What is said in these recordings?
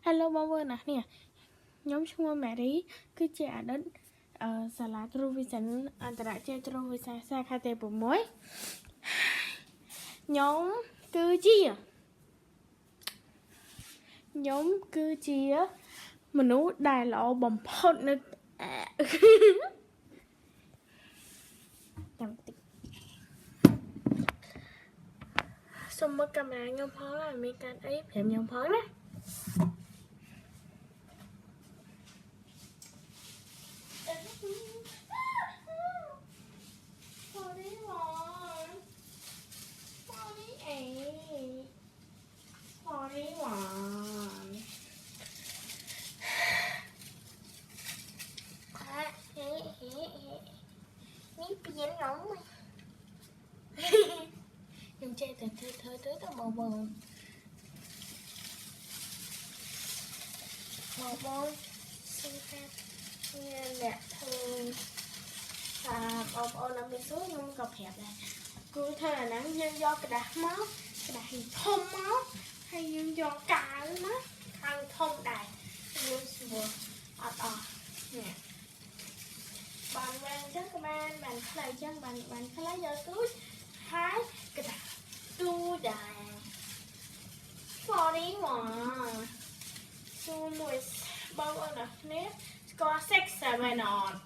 Helloបងប្អូនអ្នកនេះខ្ញុំឈ្មោះ Mary គឺជាអតីតសាលា True Vision អន្តរជាតិ True Vision សាខាទី6ខ្ញុំគឺជាមនុស្សដែលល្អបំផុតនៅចាំតិចសូមមើលកាមេរ៉ាខ្ញុំផងហើយមានការអីប្រាប់ខ្ញុំផងណានេះពៀនខ្ញុំចេះតែធ្វើទៅបងបងសុំថាមានអ្នកធ្វើបងប្អូននៅមានសួរខ្ញុំក៏ប្រាប់ដែរគឺធ្វើអាហ្នឹងយើងយកกระดาษមកกระดาษធំមកហើយយើងយកកាវណាកាវធំដែរយើងស្រួលអត់នេះបានវែងចឹងក៏បានខ្លីចឹងបានខ្លីយកទូចហើយកระดาษទូចដែរ sorry មកទូមួយបងប្អូនណានេះស្គាល់6 7អត់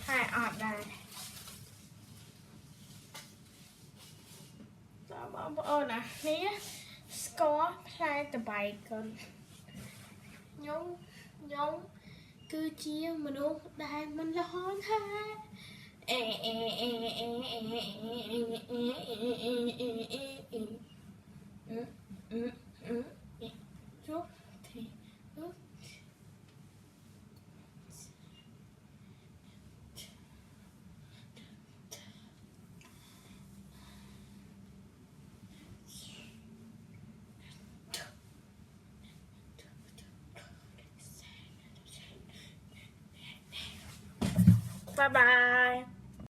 ហើយអត់ដែរបងប្អូនណានេះស្គាល់ផ្លែតបែកកូនខ្ញុំគឺជាមនុស្សដែលមិនល្អថាជុំទីBye bye.